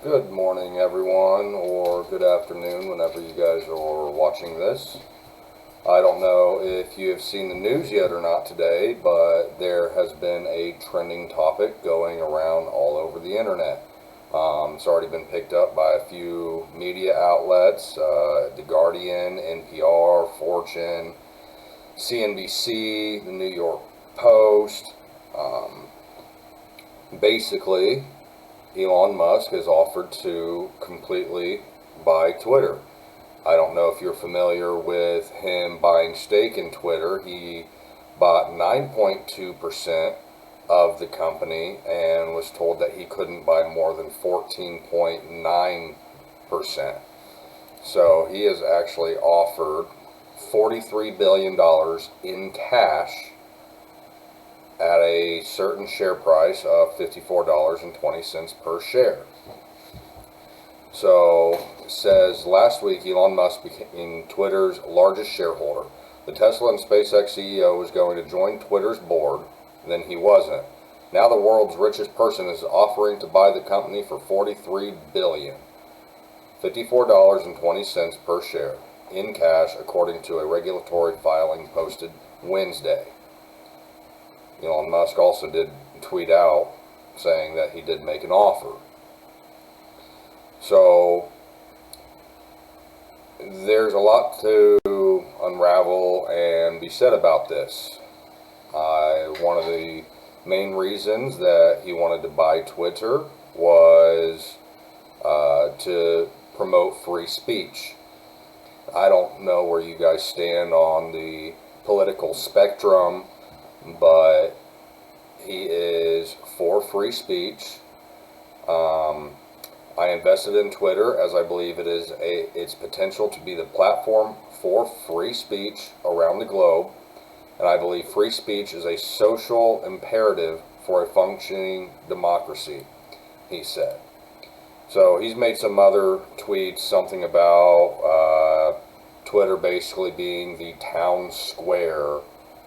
Good morning, everyone, or good afternoon, whenever you guys are watching this. I don't know if you have seen the news yet or not today, but there has been a trending topic going around all over the internet. It's already been picked up by a few media outlets, The Guardian, NPR, Fortune, CNBC, the New York Post. Um, Basically, Elon Musk has offered to completely buy Twitter. I don't know if you're familiar with him buying stake in Twitter. He bought 9.2% of the company and was told that he couldn't buy more than 14.9%. So he has actually offered $43 billion in cash at a certain share price of $54.20 per share. So it says last week Elon Musk became Twitter's largest shareholder. The Tesla and SpaceX CEO was going to join Twitter's board, then he wasn't. Now the world's richest person is offering to buy the company for $43 billion, $54.20 per share, in cash, according to a regulatory filing posted Wednesday. Elon Musk also did tweet out saying that he did make an offer. So there's a lot to unravel and be said about this. One of the main reasons that he wanted to buy Twitter was to promote free speech. I don't know where you guys stand on the political spectrum, but he is for free speech. I invested in Twitter as I believe it is its potential to be the platform for free speech around the globe, and I believe free speech is a social imperative for a functioning democracy, he said. So he's made some other tweets, something about Twitter basically being the town square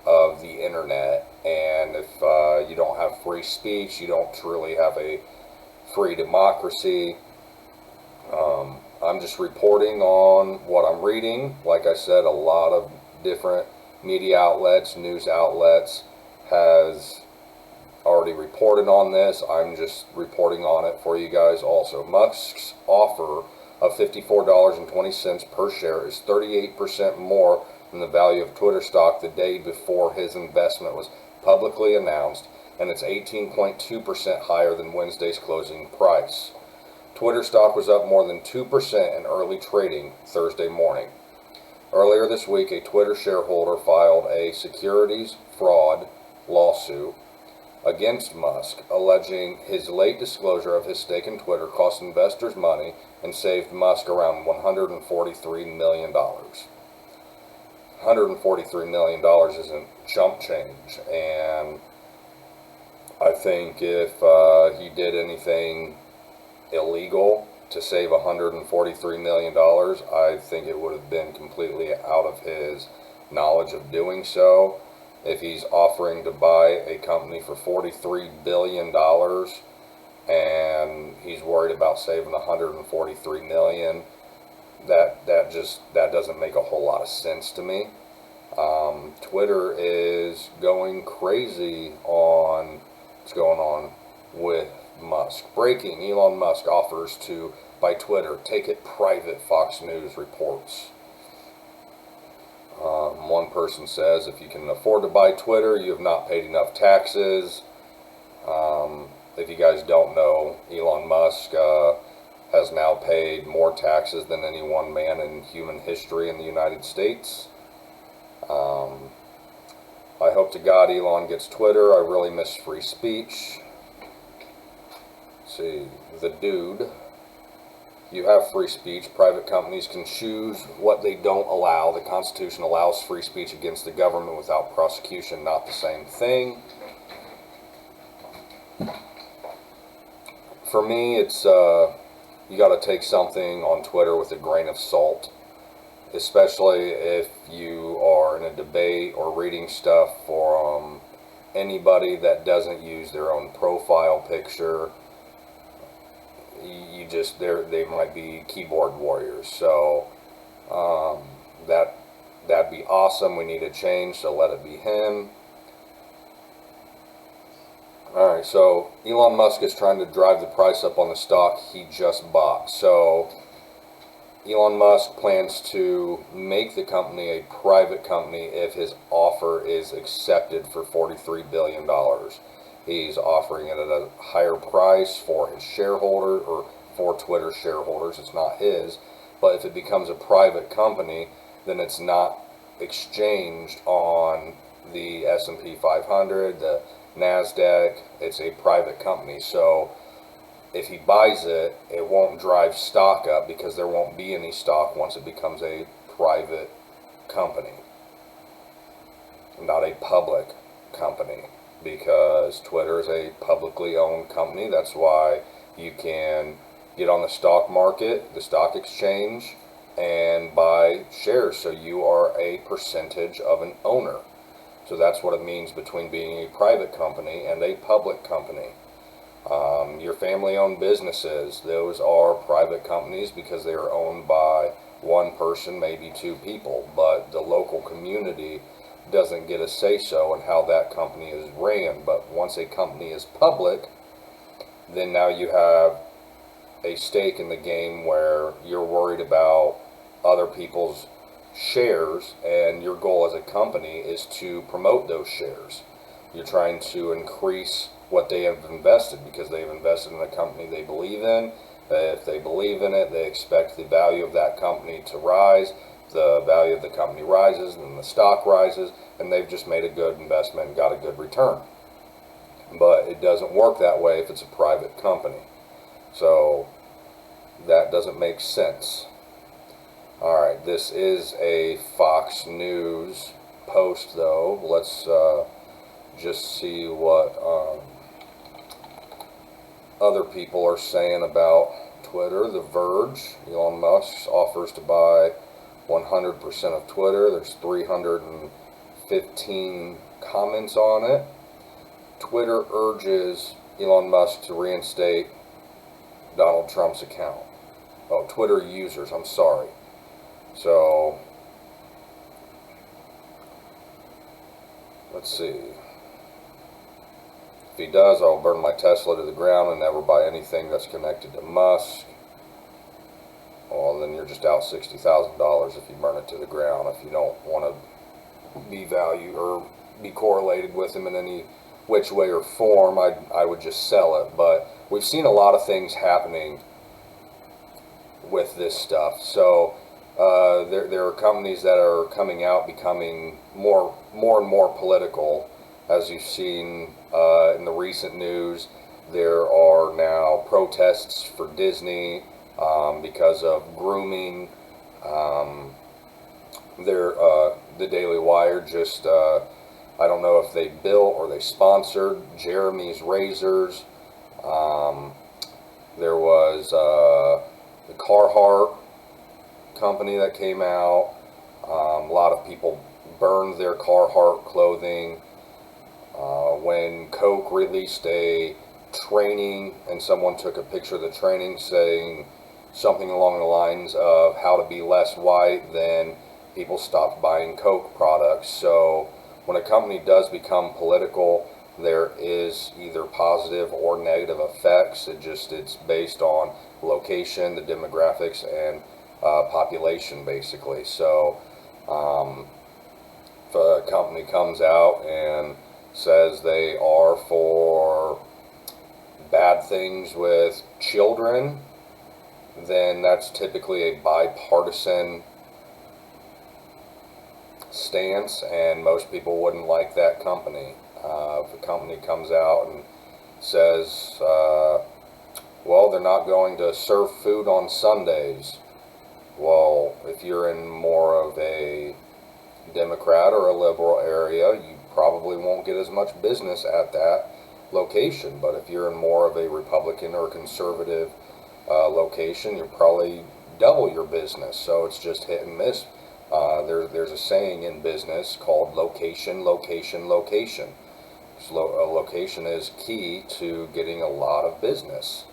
of the internet, and if you don't have free speech, you don't truly have a free democracy. I'm just reporting on what I'm reading. Like I said, a lot of different media outlets, news outlets has already reported on this. I'm just reporting on it for you guys also. Musk's offer of $54.20 per share is 38% more than the value of Twitter stock the day before his investment was publicly announced, and it's 18.2% higher than Wednesday's closing price. Twitter stock was up more than 2% in early trading Thursday morning. Earlier this week, a Twitter shareholder filed a securities fraud lawsuit against Musk, alleging his late disclosure of his stake in Twitter cost investors money and saved Musk around $143 million. $143 million isn't chump change, and I think if he did anything illegal to save $143 million, I think it would have been completely out of his knowledge of doing so. If he's offering to buy a company for $43 billion and he's worried about saving $143 million, that doesn't make a whole lot of sense to me. Twitter is going crazy on what's going on with Musk. Breaking: Elon Musk offers to buy Twitter. Take it private, Fox News reports. One person says, if you can afford to buy Twitter, you have not paid enough taxes. If you guys don't know, Elon Musk has now paid more taxes than any one man in human history in the United States. I hope to God Elon gets Twitter. I really miss free speech. See, the dude. You have free speech. Private companies can choose what they don't allow. The Constitution allows free speech against the government without prosecution. Not the same thing. For me, it's you got to take something on Twitter with a grain of salt, especially if you are in a debate or reading stuff from anybody that doesn't use their own profile picture. they might be keyboard warriors. So that'd be awesome. We need a change, so let it be him. Alright, so Elon Musk is trying to drive the price up on the stock he just bought. So Elon Musk plans to make the company a private company if his offer is accepted for $43 billion. He's offering it at a higher price for his shareholder, or for Twitter shareholders. It's not his. But if it becomes a private company, then it's not exchanged on the S&P 500, the NASDAQ. It's a private company. So if he buys it, it won't drive stock up because there won't be any stock once it becomes a private company, not a public company, because Twitter is a publicly owned company. That's why you can get on the stock market, the stock exchange, and buy shares. So you are a percentage of an owner. So that's what it means between being a private company and a public company. Your family-owned businesses, those are private companies because they are owned by one person, maybe two people, but the local community doesn't get a say-so in how that company is ran. But once a company is public, then now you have a stake in the game where you're worried about other people's shares, and your goal as a company is to promote those shares. You're trying to increase what they have invested because they've invested in a company they believe in. If they believe in it, they expect the value of that company to rise. The value of the company rises, and the stock rises, and they've just made a good investment and got a good return. But it doesn't work that way if it's a private company. So that doesn't make sense. Alright, this is a Fox News post, though. Let's just see what other people are saying about Twitter. The Verge, Elon Musk offers to buy 100% of Twitter. There's 315 comments on it. Twitter urges Elon Musk to reinstate Donald Trump's account. Oh, Twitter users, I'm sorry. So, let's see. If he does, I'll burn my Tesla to the ground and never buy anything that's connected to Musk. Well, then you're just out $60,000 if you burn it to the ground. If you don't want to be valued or be correlated with him in any which way or form, I would just sell it. But we've seen a lot of things happening with this stuff. So there are companies that are coming out becoming more and more political. As you've seen in the recent news, there are now protests for Disney because of grooming. The Daily Wire just, I don't know if they built or they sponsored Jeremy's Razors. There was the Carhartt company that came out. A lot of people burned their Carhartt clothing. When Coke released a training and someone took a picture of the training saying something along the lines of how to be less white, then people stopped buying Coke products. So when a company does become political, there is either positive or negative effects. It's based on location, the demographics, and population, basically. So if a company comes out and says they are for bad things with children, then that's typically a bipartisan stance, and most people wouldn't like that company. If a company comes out and says, well, they're not going to serve food on Sundays. Well, if you're in more of a Democrat or a liberal area, you probably won't get as much business at that location. But if you're in more of a Republican or conservative location, you're probably double your business. So it's just hit and miss. There's a saying in business called location, location, location. So a location is key to getting a lot of business.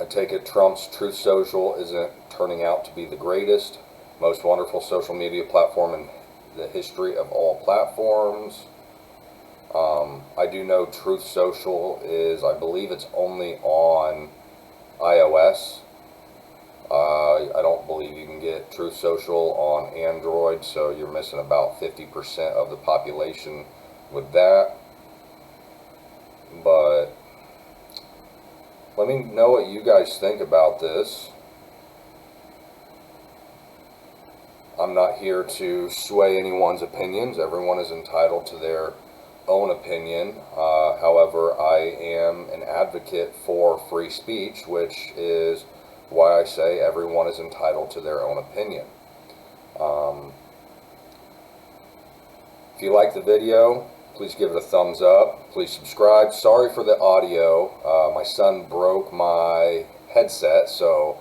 take it Trump's Truth Social isn't turning out to be the greatest, most wonderful social media platform in the history of all platforms. I do know Truth Social is, I believe it's only on iOS. I don't believe you can get Truth Social on Android, so you're missing about 50% of the population with that. But let me know what you guys think about this. I'm not here to sway anyone's opinions. Everyone is entitled to their own opinion. However, I am an advocate for free speech, which is why I say everyone is entitled to their own opinion. If you like the video, please give it a thumbs up. Please subscribe. Sorry for the audio. My son broke my headset, so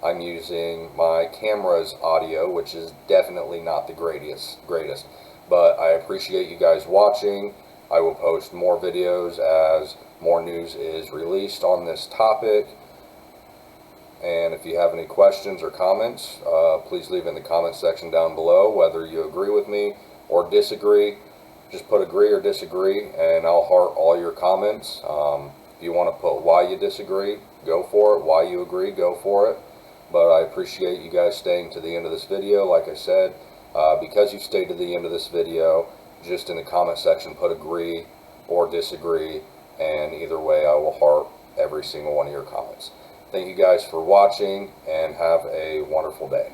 I'm using my camera's audio, which is definitely not the greatest. But I appreciate you guys watching. I will post more videos as more news is released on this topic. And if you have any questions or comments, please leave in the comment section down below, whether you agree with me or disagree. Just put agree or disagree, and I'll heart all your comments. If you want to put why you disagree, go for it. Why you agree, go for it. But I appreciate you guys staying to the end of this video. Like I said, because you stayed to the end of this video, just in the comment section put agree or disagree, and either way I will heart every single one of your comments. Thank you guys for watching, and have a wonderful day.